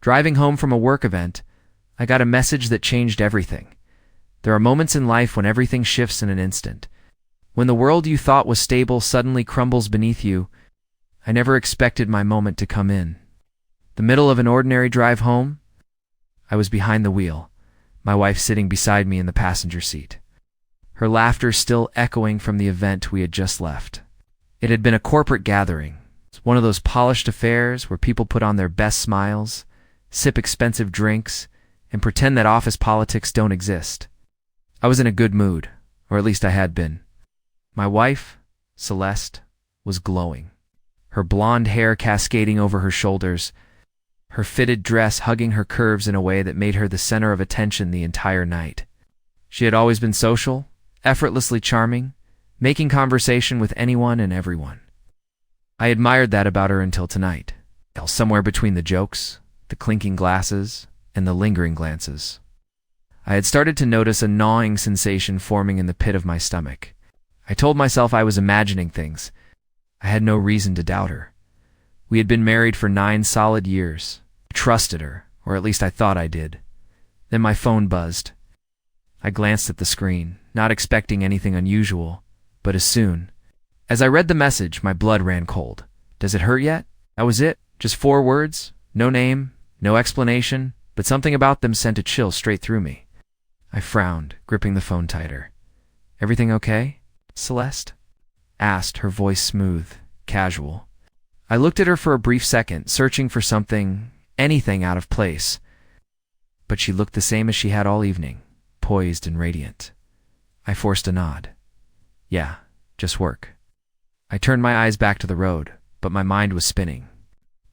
Driving home from a work event, I got a message that changed everything. There are moments in life when everything shifts in an instant. When the world you thought was stable suddenly crumbles beneath you, I never expected my moment to come in. The middle of an ordinary drive home, I was behind the wheel, my wife sitting beside me in the passenger seat. Her laughter still echoing from the event we had just left. It had been a corporate gathering. It's one of those polished affairs where people put on their best smiles, sip expensive drinks, and pretend that office politics don't exist. I was in a good mood, or at least I had been. My wife, Celeste, was glowing. Her blonde hair cascading over her shoulders, her fitted dress hugging her curves in a way that made her the center of attention the entire night. She had always been social, effortlessly charming, making conversation with anyone and everyone. I admired that about her until tonight. Somewhere between the jokes, the clinking glasses, and the lingering glances, I had started to notice a gnawing sensation forming in the pit of my stomach. I told myself I was imagining things. I had no reason to doubt her. We had been married for 9 solid years. I trusted her, or at least I thought I did. Then my phone buzzed. I glanced at the screen, not expecting anything unusual, but as I read the message, my blood ran cold. Does it hurt yet? That was it. Just 4 words, no name, no explanation, but something about them sent a chill straight through me. I frowned, gripping the phone tighter. Everything okay, Celeste? Asked, her voice smooth, casual. I looked at her for a brief second, searching for anything out of place. But she looked the same as she had all evening, poised and radiant. I forced a nod. Yeah, just work. I turned my eyes back to the road, but my mind was spinning.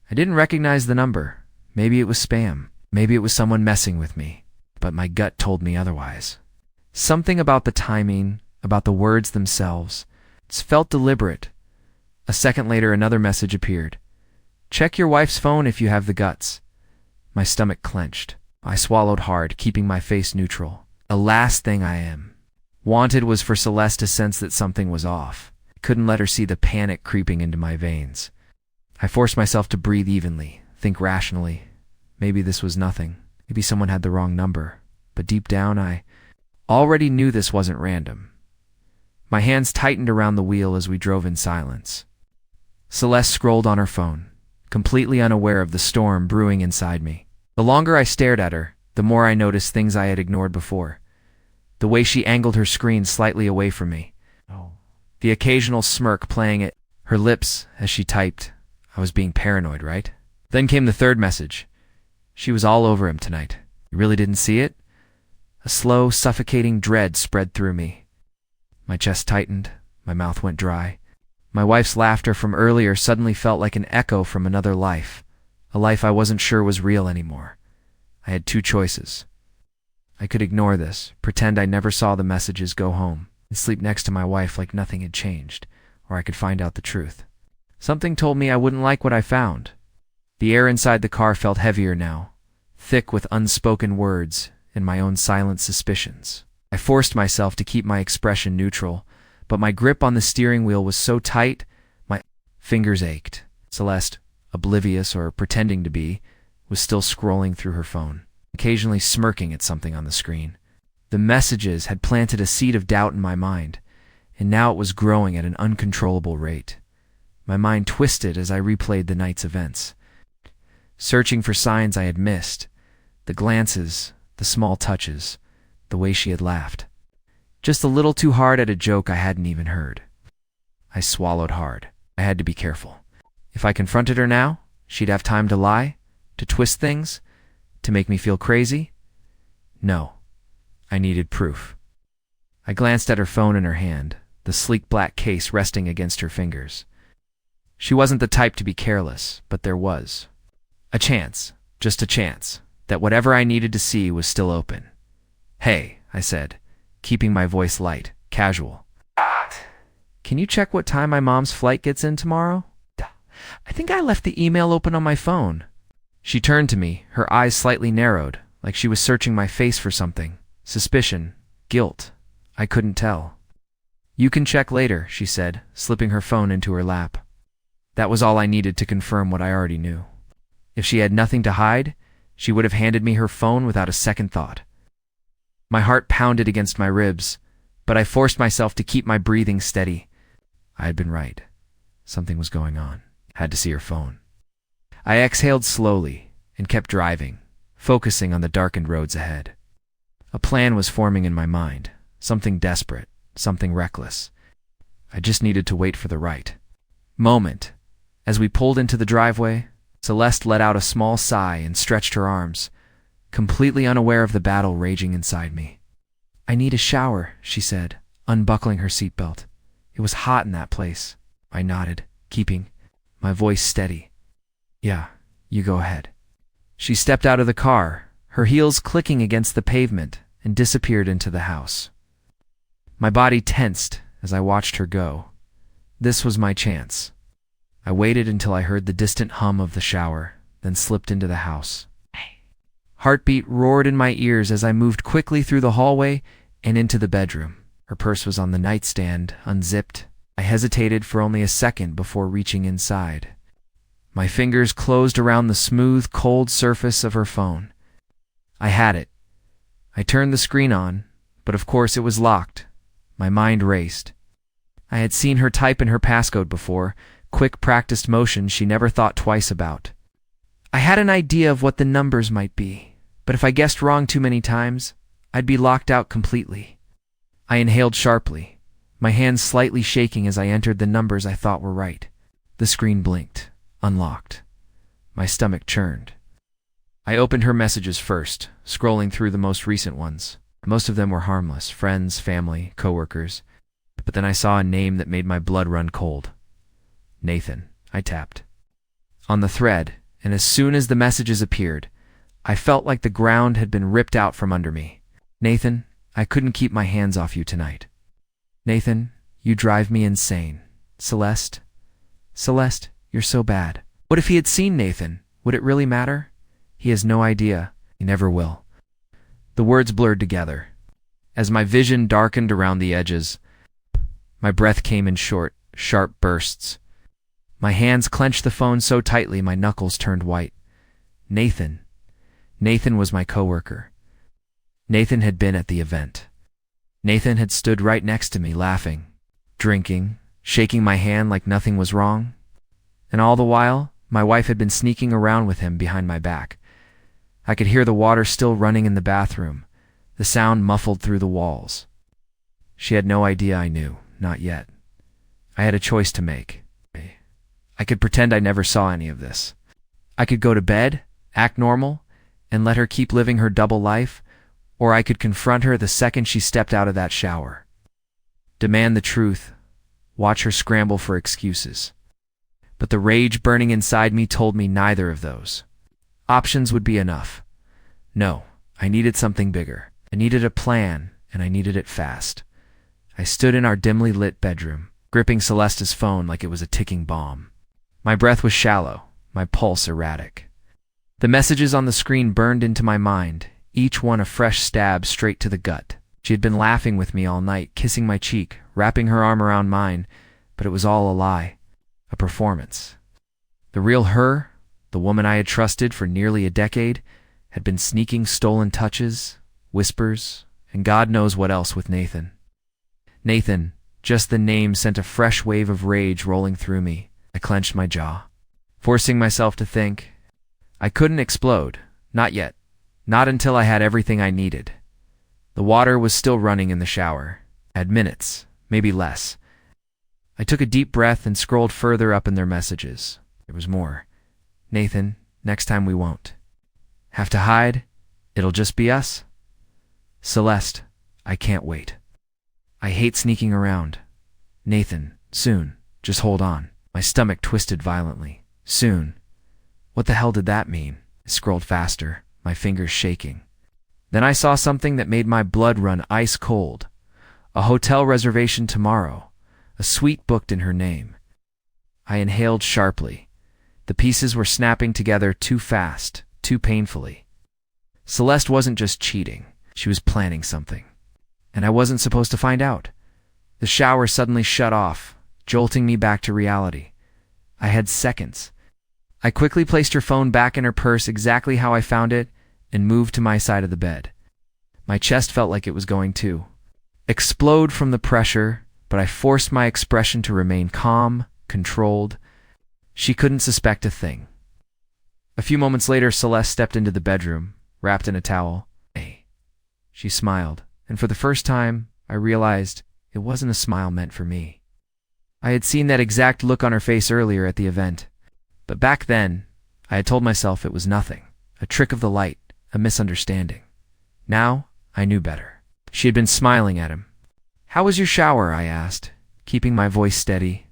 I didn't recognize the number. Maybe it was spam. Maybe it was someone messing with me. But my gut told me otherwise. Something about the timing, about the words themselves, it felt deliberate. A second later, another message appeared. Check your wife's phone if you have the guts. My stomach clenched. I swallowed hard, keeping my face neutral. The last thing I wanted was for Celeste to sense that something was off. I couldn't let her see the panic creeping into my veins. I forced myself to breathe evenly, think rationally. Maybe this was nothing. Maybe someone had the wrong number. But deep down, I already knew this wasn't random. My hands tightened around the wheel as we drove in silence. Celeste scrolled on her phone, completely unaware of the storm brewing inside me. The longer I stared at her, the more I noticed things I had ignored before. The way she angled her screen slightly away from me. The occasional smirk playing at her lips as she typed. I was being paranoid, right? Then came the third message. She was all over him tonight. You really didn't see it? A slow, suffocating dread spread through me. My chest tightened. My mouth went dry. My wife's laughter from earlier suddenly felt like an echo from another life. A life I wasn't sure was real anymore. I had 2 choices. I could ignore this, pretend I never saw the messages, go home, and sleep next to my wife like nothing had changed, or I could find out the truth. Something told me I wouldn't like what I found. The air inside the car felt heavier now, thick with unspoken words and my own silent suspicions. I forced myself to keep my expression neutral, but my grip on the steering wheel was so tight, my fingers ached. Celeste, oblivious or pretending to be, was still scrolling through her phone, occasionally smirking at something on the screen. The messages had planted a seed of doubt in my mind, and now it was growing at an uncontrollable rate. My mind twisted as I replayed the night's events, searching for signs I had missed, the glances, the small touches, the way she had laughed. Just a little too hard at a joke I hadn't even heard. I swallowed hard. I had to be careful. If I confronted her now, she'd have time to lie, to twist things, to make me feel crazy. No, I needed proof. I glanced at her phone in her hand, the sleek black case resting against her fingers. She wasn't the type to be careless, but there was a chance, just a chance, that whatever I needed to see was still open. Hey, I said, keeping my voice light, casual. Can you check what time my mom's flight gets in tomorrow? I think I left the email open on my phone. She turned to me, her eyes slightly narrowed, like she was searching my face for something. Suspicion, guilt. I couldn't tell. You can check later, she said, slipping her phone into her lap. That was all I needed to confirm what I already knew. If she had nothing to hide, She would have handed me her phone without a second thought. My heart pounded against my ribs, but I forced myself to keep my breathing steady. I had been right. Something was going on. Had to see her phone. I exhaled slowly and kept driving, focusing on the darkened roads ahead. A plan was forming in my mind, something desperate, something reckless. I just needed to wait for the right moment. As we pulled into the driveway, Celeste let out a small sigh and stretched her arms, completely unaware of the battle raging inside me. "I need a shower," she said, unbuckling her seatbelt. It was hot in that place. I nodded, keeping my voice steady. "Yeah, you go ahead." She stepped out of the car, her heels clicking against the pavement, and disappeared into the house. My body tensed as I watched her go. This was my chance. I waited until I heard the distant hum of the shower, then slipped into the house. Heartbeat roared in my ears as I moved quickly through the hallway and into the bedroom. Her purse was on the nightstand, unzipped. I hesitated for only a second before reaching inside. My fingers closed around the smooth, cold surface of her phone. I had it. I turned the screen on, but of course it was locked. My mind raced. I had seen her type in her passcode before, quick practiced motion she never thought twice about. I had an idea of what the numbers might be, but if I guessed wrong too many times, I'd be locked out completely. I inhaled sharply, my hands slightly shaking as I entered the numbers I thought were right. The screen blinked, unlocked. My stomach churned. I opened her messages first, scrolling through the most recent ones. Most of them were harmless, friends, family, coworkers. But then I saw a name that made my blood run cold. Nathan. I tapped on the thread, and as soon as the messages appeared, I felt like the ground had been ripped out from under me. "Nathan, I couldn't keep my hands off you tonight." "Nathan, you drive me insane." "Celeste? Celeste, you're so bad." What if he had seen Nathan? Would it really matter? He has no idea. He never will. The words blurred together. As my vision darkened around the edges, my breath came in short, sharp bursts. My hands clenched the phone so tightly my knuckles turned white. Nathan. Nathan was my coworker. Nathan had been at the event. Nathan had stood right next to me, laughing, drinking, shaking my hand like nothing was wrong. And all the while, my wife had been sneaking around with him behind my back. I could hear the water still running in the bathroom, the sound muffled through the walls. She had no idea I knew, not yet. I had a choice to make. I could pretend I never saw any of this. I could go to bed, act normal, and let her keep living her double life, or I could confront her the second she stepped out of that shower. Demand the truth, watch her scramble for excuses. But the rage burning inside me told me neither of those options would be enough. No, I needed something bigger. I needed a plan, and I needed it fast. I stood in our dimly lit bedroom, gripping Celeste's phone like it was a ticking bomb. My breath was shallow, my pulse erratic. The messages on the screen burned into my mind, each one a fresh stab straight to the gut. She had been laughing with me all night, kissing my cheek, wrapping her arm around mine, but it was all a lie, a performance. The real her, the woman I had trusted for nearly a decade, had been sneaking stolen touches, whispers, and God knows what else with Nathan. Nathan, just the name sent a fresh wave of rage rolling through me. I clenched my jaw, forcing myself to think. I couldn't explode, not yet, not until I had everything I needed. The water was still running in the shower. I had minutes, maybe less. I took a deep breath and scrolled further up in their messages. There was more. "Nathan, next time we won't. Have to hide? It'll just be us? Celeste, I can't wait. I hate sneaking around. Nathan, soon. Just hold on." My stomach twisted violently. Soon. What the hell did that mean? I scrolled faster, my fingers shaking. Then I saw something that made my blood run ice cold. A hotel reservation tomorrow. A suite booked in her name. I inhaled sharply. The pieces were snapping together too fast, too painfully. Celeste wasn't just cheating. She was planning something. And I wasn't supposed to find out. The shower suddenly shut off, jolting me back to reality. I had seconds. I quickly placed her phone back in her purse exactly how I found it and moved to my side of the bed. My chest felt like it was going to explode from the pressure, but I forced my expression to remain calm, controlled. She couldn't suspect a thing. A few moments later, Celeste stepped into the bedroom, wrapped in a towel. Hey. She smiled, and for the first time, I realized it wasn't a smile meant for me. I had seen that exact look on her face earlier at the event, but back then, I had told myself it was nothing, a trick of the light, a misunderstanding. Now, I knew better. She had been smiling at him. "How was your shower?" I asked, keeping my voice steady.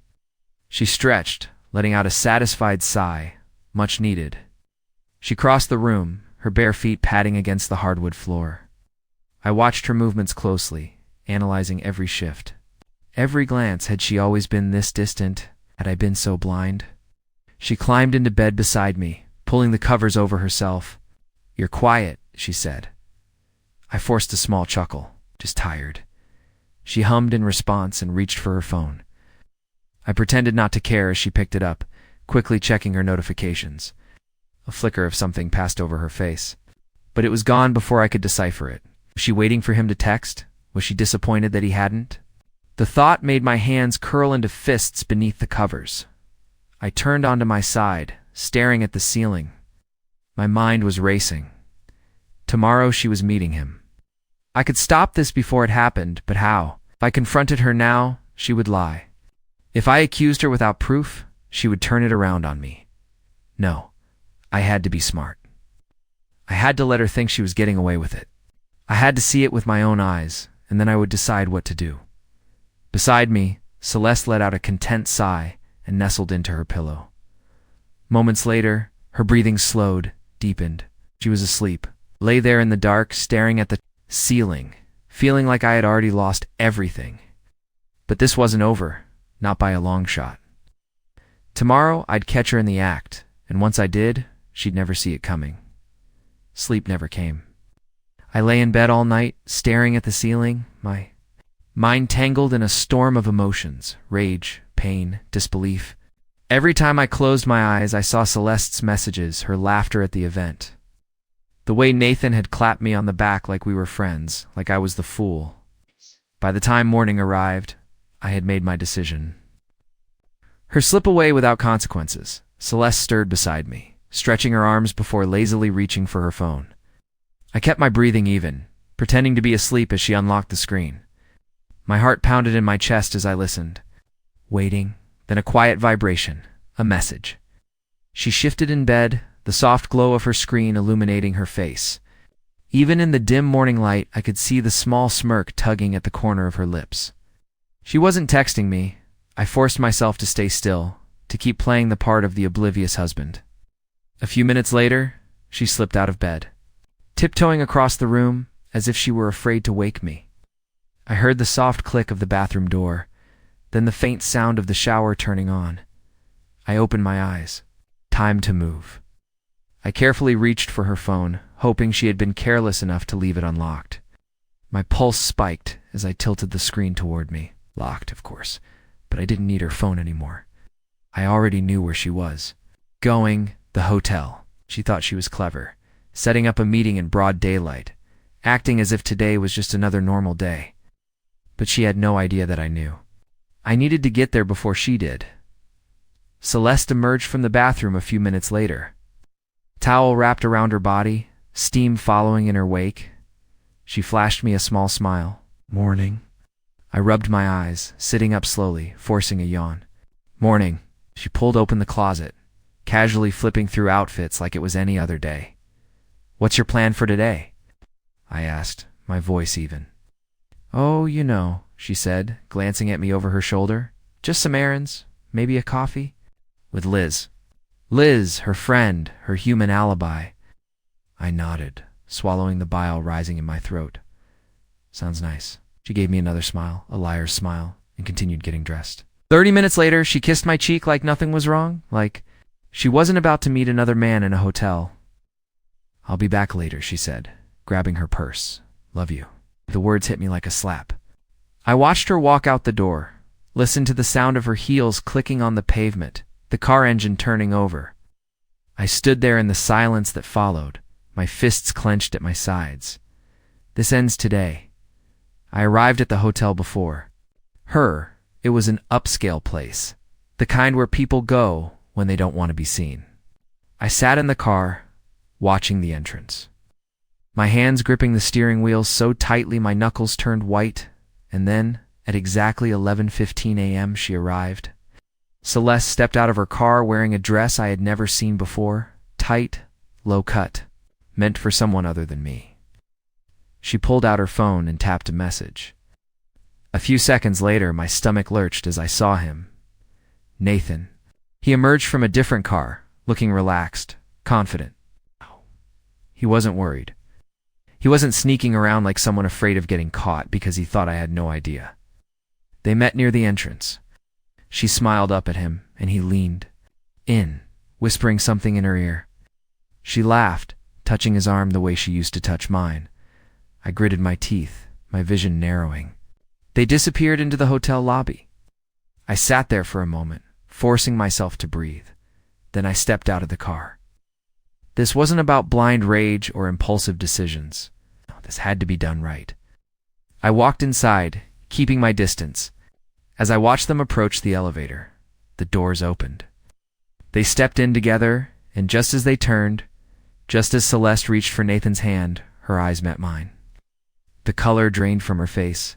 She stretched, letting out a satisfied sigh, much needed. She crossed the room, her bare feet padding against the hardwood floor. I watched her movements closely, analyzing every shift. Every glance. Had she always been this distant? Had I been so blind? She climbed into bed beside me, pulling the covers over herself. "You're quiet," she said. I forced a small chuckle, just tired. She hummed in response and reached for her phone. I pretended not to care as she picked it up, quickly checking her notifications. A flicker of something passed over her face, but it was gone before I could decipher it. Was she waiting for him to text? Was she disappointed that he hadn't? The thought made my hands curl into fists beneath the covers. I turned onto my side, staring at the ceiling. My mind was racing. Tomorrow she was meeting him. I could stop this before it happened, but how? If I confronted her now, she would lie. If I accused her without proof, she would turn it around on me. No, I had to be smart. I had to let her think she was getting away with it. I had to see it with my own eyes, and then I would decide what to do. Beside me, Celeste let out a content sigh and nestled into her pillow. Moments later, her breathing slowed, deepened. She was asleep, lay there in the dark, staring at the ceiling, feeling like I had already lost everything. But this wasn't over, not by a long shot. Tomorrow, I'd catch her in the act, and once I did, she'd never see it coming. Sleep never came. I lay in bed all night, staring at the ceiling, my mind tangled in a storm of emotions, rage, pain, disbelief. Every time I closed my eyes, I saw Celeste's messages, her laughter at the event. The way Nathan had clapped me on the back like we were friends, like I was the fool. By the time morning arrived, I had made my decision. Her slip away without consequences. Celeste stirred beside me, stretching her arms before lazily reaching for her phone. I kept my breathing even, pretending to be asleep as she unlocked the screen. My heart pounded in my chest as I listened. Waiting, then a quiet vibration, a message. She shifted in bed, the soft glow of her screen illuminating her face. Even in the dim morning light, I could see the small smirk tugging at the corner of her lips. She wasn't texting me. I forced myself to stay still, to keep playing the part of the oblivious husband. A few minutes later, she slipped out of bed, tiptoeing across the room as if she were afraid to wake me. I heard the soft click of the bathroom door, then the faint sound of the shower turning on. I opened my eyes. Time to move. I carefully reached for her phone, hoping she had been careless enough to leave it unlocked. My pulse spiked as I tilted the screen toward me. Locked, of course, but I didn't need her phone anymore. I already knew where she was. Going, the hotel. She thought she was clever, setting up a meeting in broad daylight, acting as if today was just another normal day. But she had no idea that I knew. I needed to get there before she did. Celeste emerged from the bathroom a few minutes later. Towel wrapped around her body, steam following in her wake. She flashed me a small smile. "Morning." I rubbed my eyes, sitting up slowly, forcing a yawn. "Morning." She pulled open the closet, casually flipping through outfits like it was any other day. "What's your plan for today?" I asked, my voice even. "Oh, you know," she said, glancing at me over her shoulder. "Just some errands, maybe a coffee." With Liz. Liz, her friend, her human alibi. I nodded, swallowing the bile rising in my throat. "Sounds nice." She gave me another smile, a liar's smile, and continued getting dressed. 30 minutes later, she kissed my cheek like nothing was wrong, like she wasn't about to meet another man in a hotel. "I'll be back later," she said, grabbing her purse. "Love you." The words hit me like a slap. I watched her walk out the door, listened to the sound of her heels clicking on the pavement, the car engine turning over. I stood there in the silence that followed, my fists clenched at my sides. This ends today. I arrived at the hotel before her. It was an upscale place, the kind where people go when they don't want to be seen. I sat in the car, watching the entrance. My hands gripping the steering wheel so tightly my knuckles turned white, and then, at exactly 11:15 a.m., she arrived. Celeste stepped out of her car wearing a dress I had never seen before, tight, low-cut, meant for someone other than me. She pulled out her phone and tapped a message. A few seconds later, my stomach lurched as I saw him. Nathan. He emerged from a different car, looking relaxed, confident. He wasn't worried. He wasn't sneaking around like someone afraid of getting caught because he thought I had no idea. They met near the entrance. She smiled up at him, and he leaned in, whispering something in her ear. She laughed, touching his arm the way she used to touch mine. I gritted my teeth, my vision narrowing. They disappeared into the hotel lobby. I sat there for a moment, forcing myself to breathe. Then I stepped out of the car. This wasn't about blind rage or impulsive decisions. This had to be done right. I walked inside, keeping my distance. As I watched them approach the elevator, the doors opened. They stepped in together, and just as they turned, just as Celeste reached for Nathan's hand, her eyes met mine. The color drained from her face.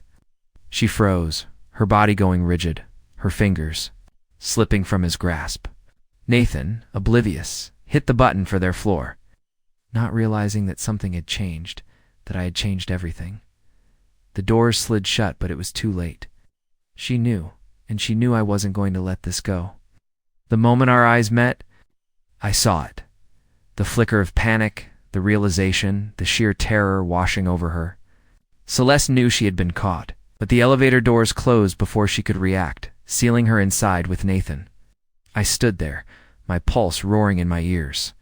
She froze, her body going rigid, her fingers slipping from his grasp. Nathan, oblivious, hit the button for their floor, not realizing that something had changed, that I had changed everything. The doors slid shut, but it was too late. She knew, and she knew I wasn't going to let this go. The moment our eyes met, I saw it. The flicker of panic, the realization, the sheer terror washing over her. Celeste knew she had been caught, but the elevator doors closed before she could react, sealing her inside with Nathan. I stood there, my pulse roaring in my ears.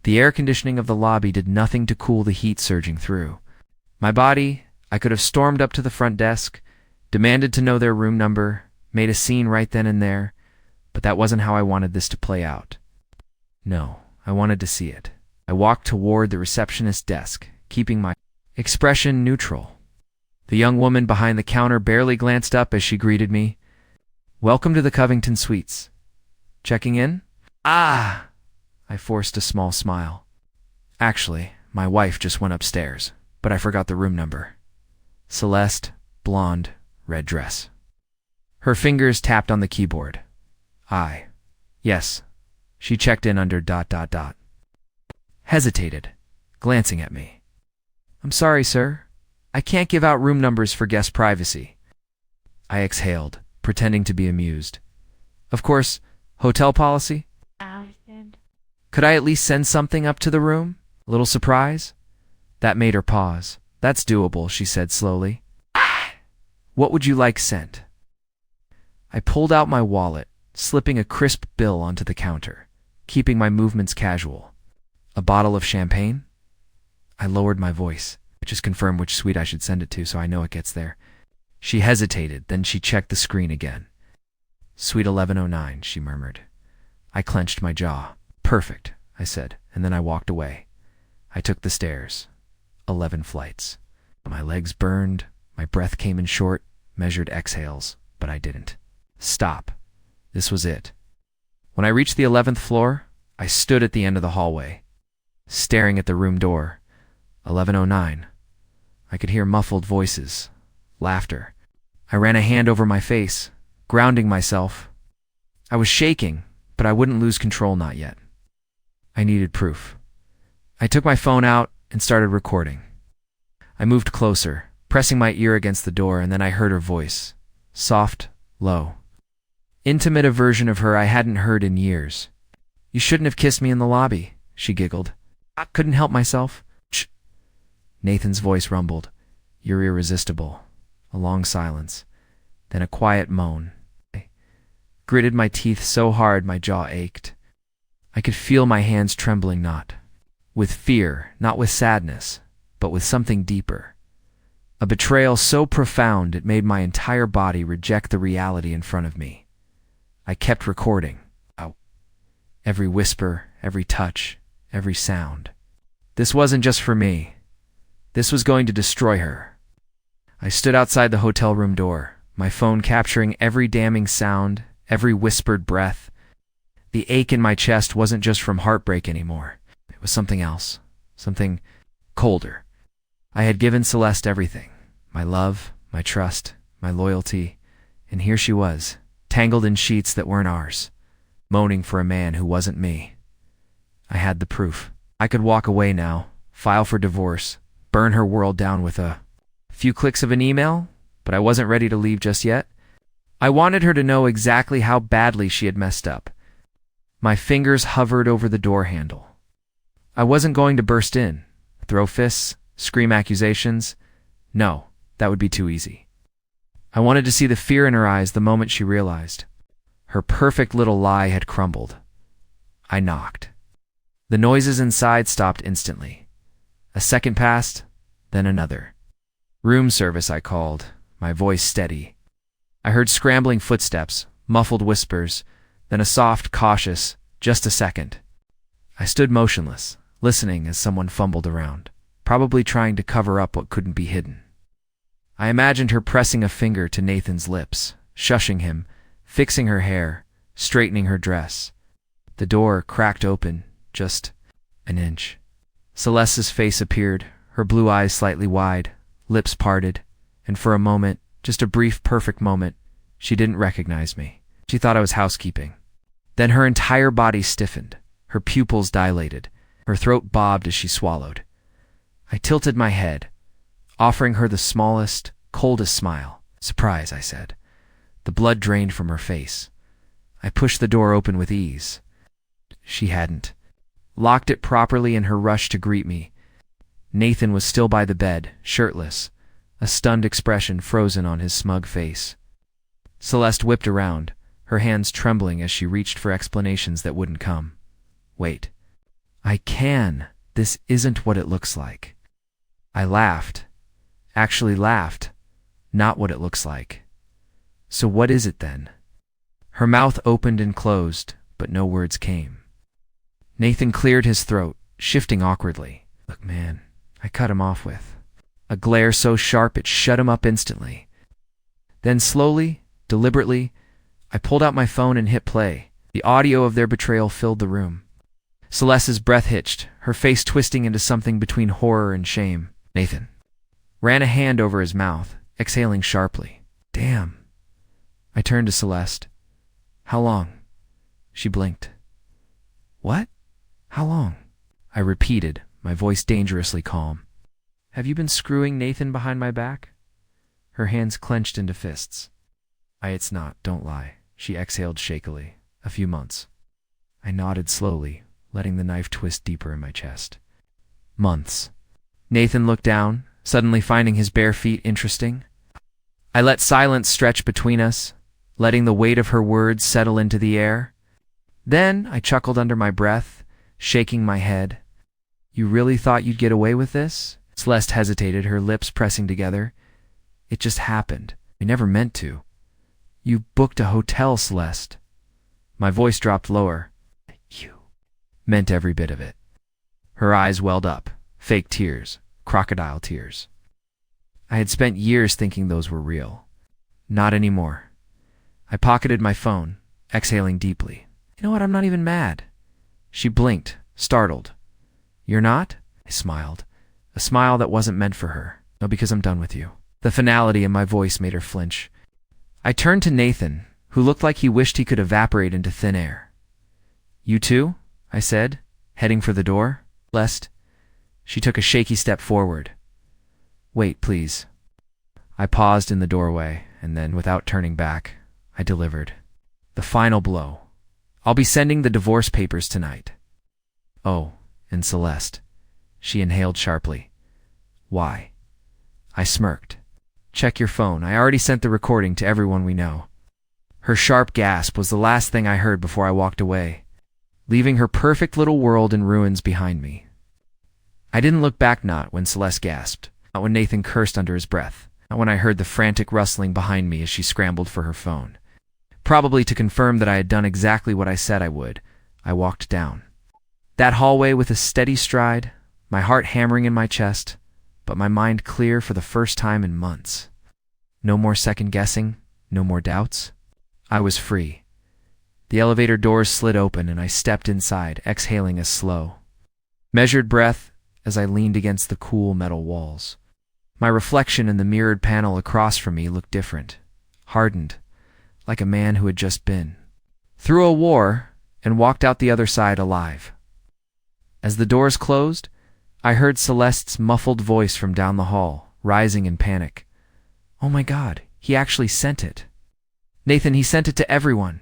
The air conditioning of the lobby did nothing to cool the heat surging through. My body, I could have stormed up to the front desk, demanded to know their room number, made a scene right then and there, but that wasn't how I wanted this to play out. No, I wanted to see it. I walked toward the receptionist's desk, keeping my expression neutral. The young woman behind the counter barely glanced up as she greeted me. "Welcome to the Covington Suites. Checking in?" "Ah!" I forced a small smile. Actually, my wife just went upstairs, but I forgot the room number. Celeste, blonde, red dress. Her fingers tapped on the keyboard. Yes. She checked in under ... Hesitated, glancing at me. "I'm sorry, sir. I can't give out room numbers for guest privacy." I exhaled, pretending to be amused. "Of course, hotel policy?" "Could I at least send something up to the room? A little surprise?" That made her pause. "That's doable," she said slowly. "What would you like sent?" I pulled out my wallet, slipping a crisp bill onto the counter, keeping my movements casual. "A bottle of champagne?" I lowered my voice. Just confirm which suite I should send it to so I know it gets there. She hesitated, then she checked the screen again. "Suite 1109, she murmured. I clenched my jaw. "Perfect," I said, and then I walked away. I took the stairs. 11 flights. My legs burned, my breath came in short, measured exhales, but I didn't. Stop. This was it. When I reached the 11th floor, I stood at the end of the hallway, staring at the room door. 1109. I could hear muffled voices, laughter. I ran a hand over my face, grounding myself. I was shaking, but I wouldn't lose control, not yet. I needed proof. I took my phone out and started recording. I moved closer, pressing my ear against the door, and then I heard her voice. Soft, low. Intimate a version of her I hadn't heard in years. "You shouldn't have kissed me in the lobby," she giggled. "I couldn't help myself." "Shh." Nathan's voice rumbled. "You're irresistible." A long silence. Then a quiet moan. I gritted my teeth so hard my jaw ached. I could feel my hands trembling, not with fear, not with sadness, but with something deeper. A betrayal so profound it made my entire body reject the reality in front of me. I kept recording. Every whisper, every touch, every sound. This wasn't just for me. This was going to destroy her. I stood outside the hotel room door, my phone capturing every damning sound, every whispered breath. The ache in my chest wasn't just from heartbreak anymore. It was something else, something colder. I had given Celeste everything, my love, my trust, my loyalty, and here she was, tangled in sheets that weren't ours, moaning for a man who wasn't me. I had the proof. I could walk away now, file for divorce, burn her world down with a few clicks of an email, but I wasn't ready to leave just yet. I wanted her to know exactly how badly she had messed up. My fingers hovered over the door handle. I wasn't going to burst in, throw fists, scream accusations. No, that would be too easy. I wanted to see the fear in her eyes the moment she realized. Her perfect little lie had crumbled. I knocked. The noises inside stopped instantly. A second passed, then another. Room service, I called, my voice steady. I heard scrambling footsteps, muffled whispers, then a soft, cautious, "Just a second." I stood motionless, listening as someone fumbled around, probably trying to cover up what couldn't be hidden. I imagined her pressing a finger to Nathan's lips, shushing him, fixing her hair, straightening her dress. The door cracked open, just an inch. Celeste's face appeared, her blue eyes slightly wide, lips parted, and for a moment, just a brief, perfect moment, she didn't recognize me. She thought I was housekeeping. Then her entire body stiffened, her pupils dilated, her throat bobbed as she swallowed. I tilted my head, offering her the smallest, coldest smile. "Surprise," I said. The blood drained from her face. I pushed the door open with ease. She hadn't. Locked it properly in her rush to greet me. Nathan was still by the bed, shirtless, a stunned expression frozen on his smug face. Celeste whipped around, her hands trembling as she reached for explanations that wouldn't come. "Wait. I can. This isn't what it looks like." I laughed. Actually laughed. Not what it looks like. "So what is it then?" Her mouth opened and closed, but no words came. Nathan cleared his throat, shifting awkwardly. "Look, man," I cut him off with a glare so sharp it shut him up instantly. Then slowly, deliberately, I pulled out my phone and hit play. The audio of their betrayal filled the room. Celeste's breath hitched, her face twisting into something between horror and shame. Nathan ran a hand over his mouth, exhaling sharply. "Damn." I turned to Celeste. "How long?" She blinked. "What? How long?" I repeated, my voice dangerously calm. "Have you been screwing Nathan behind my back?" Her hands clenched into fists. "It's not, don't lie," she exhaled shakily. "A few months." I nodded slowly, letting the knife twist deeper in my chest. "Months." Nathan looked down, suddenly finding his bare feet interesting. I let silence stretch between us, letting the weight of her words settle into the air. Then I chuckled under my breath, shaking my head. "You really thought you'd get away with this?" Celeste hesitated, her lips pressing together. "It just happened. We never meant to." "You booked a hotel, Celeste." My voice dropped lower. "You." Meant every bit of it. Her eyes welled up, fake tears, crocodile tears. I had spent years thinking those were real. Not anymore. I pocketed my phone, exhaling deeply. "You know what? I'm not even mad." She blinked, startled. "You're not?" I smiled. A smile that wasn't meant for her. "No, because I'm done with you." The finality in my voice made her flinch. I turned to Nathan, who looked like he wished he could evaporate into thin air. "You too?" I said, heading for the door. "Lest." She took a shaky step forward. "Wait, please." I paused in the doorway, and then, without turning back, I delivered. The final blow. "I'll be sending the divorce papers tonight." "Oh, and Celeste." She inhaled sharply. "Why?" I smirked. "Check your phone. I already sent the recording to everyone we know." Her sharp gasp was the last thing I heard before I walked away, leaving her perfect little world in ruins behind me. I didn't look back, not when Celeste gasped, not when Nathan cursed under his breath, not when I heard the frantic rustling behind me as she scrambled for her phone. Probably to confirm that I had done exactly what I said I would, I walked down that hallway with a steady stride, my heart hammering in my chest, but my mind clear for the first time in months. No more second guessing, no more doubts. I was free. The elevator doors slid open and I stepped inside, exhaling a slow, measured breath as I leaned against the cool metal walls. My reflection in the mirrored panel across from me looked different, hardened, like a man who had just been through a war and walked out the other side alive. As the doors closed, I heard Celeste's muffled voice from down the hall, rising in panic. "Oh my God, he actually sent it. Nathan, he sent it to everyone."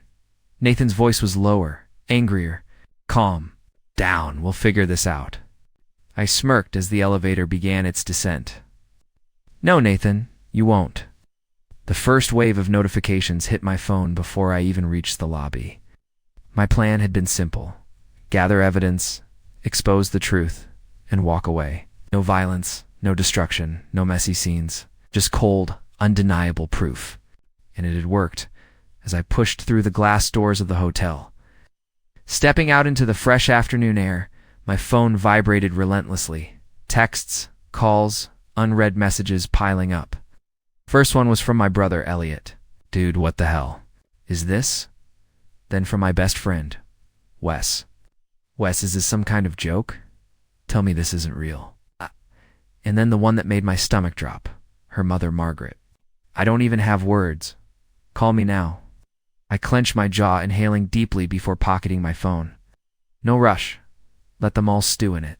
Nathan's voice was lower, angrier. "Calm down, we'll figure this out." I smirked as the elevator began its descent. "No, Nathan, you won't." The first wave of notifications hit my phone before I even reached the lobby. My plan had been simple: gather evidence, expose the truth, and walk away. No violence, no destruction, no messy scenes, just cold, undeniable proof. And it had worked as I pushed through the glass doors of the hotel. Stepping out into the fresh afternoon air, my phone vibrated relentlessly. Texts, calls, unread messages piling up. First one was from my brother Elliot. "Dude, what the hell? Is this?" Then from my best friend, Wes. "Wes, is this some kind of joke? Tell me this isn't real." And then the one that made my stomach drop, her mother Margaret. "I don't even have words. Call me now." I clenched my jaw, inhaling deeply before pocketing my phone. No rush. Let them all stew in it.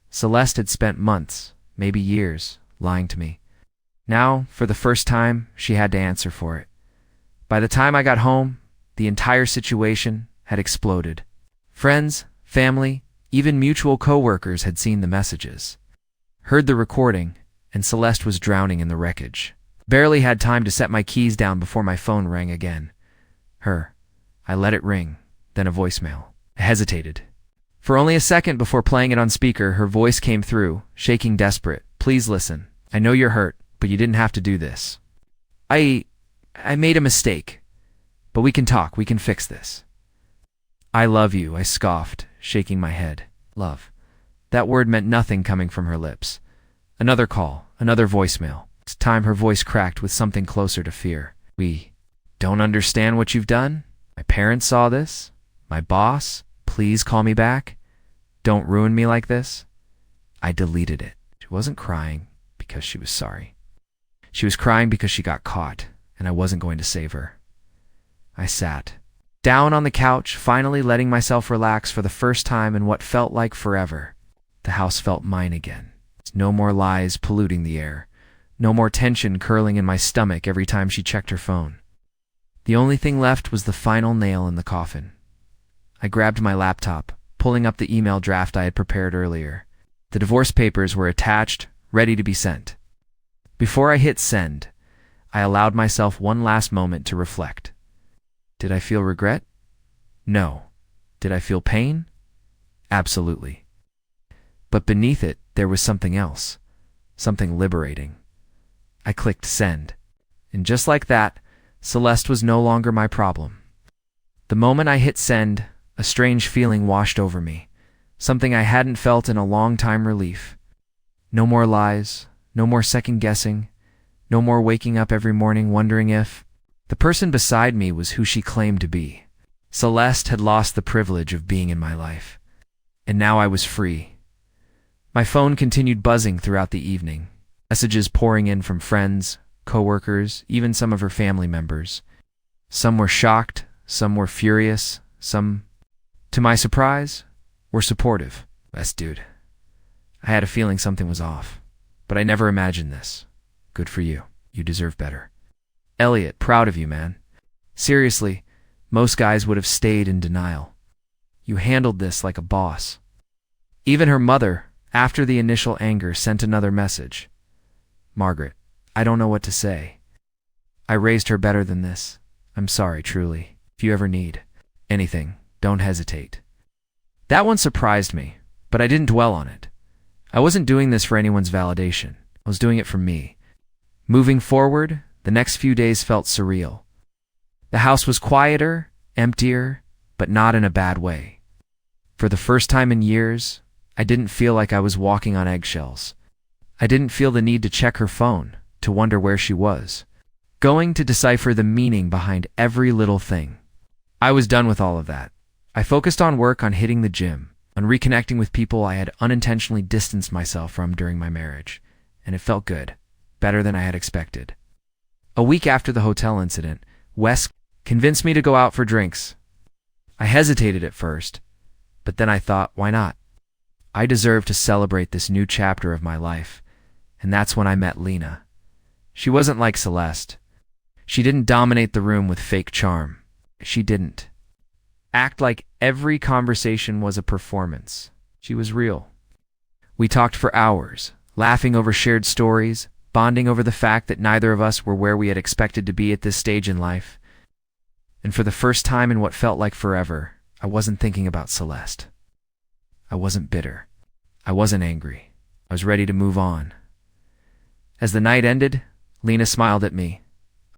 Celeste had spent months, maybe years, lying to me. Now, for the first time, she had to answer for it. By the time I got home, the entire situation had exploded. Friends, family, even mutual co-workers had seen the messages, heard the recording, and Celeste was drowning in the wreckage. Barely had time to set my keys down before my phone rang again. I let it ring, then a voicemail. I hesitated. For only a second before playing it on speaker, her voice came through, shaking desperate. "Please listen. I know you're hurt, but you didn't have to do this. I made a mistake, but we can talk, we can fix this." "I love you," I scoffed, shaking my head. Love. That word meant nothing coming from her lips. Another call, another voicemail. This time her voice cracked with something closer to fear. "We don't understand what you've done. My parents saw this. My boss. Please call me back. Don't ruin me like this." I deleted it. She wasn't crying because she was sorry. She was crying because she got caught, and I wasn't going to save her. I sat down on the couch, finally letting myself relax for the first time in what felt like forever. The house felt mine again. No more lies polluting the air. No more tension curling in my stomach every time she checked her phone. The only thing left was the final nail in the coffin. I grabbed my laptop, pulling up the email draft I had prepared earlier. The divorce papers were attached, ready to be sent. Before I hit send, I allowed myself one last moment to reflect. Did I feel regret? No. Did I feel pain? Absolutely. But beneath it, there was something else, something liberating. I clicked send, and just like that, Celeste was no longer my problem. The moment I hit send, a strange feeling washed over me, something I hadn't felt in a long time. Relief. No more lies, no more second guessing, no more waking up every morning wondering if the person beside me was who she claimed to be. Celeste had lost the privilege of being in my life, and now I was free. My phone continued buzzing throughout the evening, messages pouring in from friends, co-workers, even some of her family members. Some were shocked, some were furious, some, to my surprise, were supportive. "Best dude. I had a feeling something was off, but I never imagined this. Good for you. You deserve better. Elliot, proud of you, man. Seriously, most guys would have stayed in denial. You handled this like a boss." Even her mother, after the initial anger, sent another message. "Margaret, I don't know what to say. I raised her better than this. I'm sorry, truly. If you ever need anything, don't hesitate." That one surprised me, but I didn't dwell on it. I wasn't doing this for anyone's validation. I was doing it for me. Moving forward, the next few days felt surreal. The house was quieter, emptier, but not in a bad way. For the first time in years, I didn't feel like I was walking on eggshells. I didn't feel the need to check her phone, to wonder where she was, going to decipher the meaning behind every little thing. I was done with all of that. I focused on work, on hitting the gym, on reconnecting with people I had unintentionally distanced myself from during my marriage, and it felt good, better than I had expected. A week after the hotel incident, Wes convinced me to go out for drinks. I hesitated at first, but then I thought, why not? I deserve to celebrate this new chapter of my life, and that's when I met Lena. She wasn't like Celeste. She didn't dominate the room with fake charm. She didn't act like every conversation was a performance. She was real. We talked for hours, laughing over shared stories, bonding over the fact that neither of us were where we had expected to be at this stage in life. And for the first time in what felt like forever, I wasn't thinking about Celeste. I wasn't bitter. I wasn't angry. I was ready to move on. As the night ended, Lena smiled at me.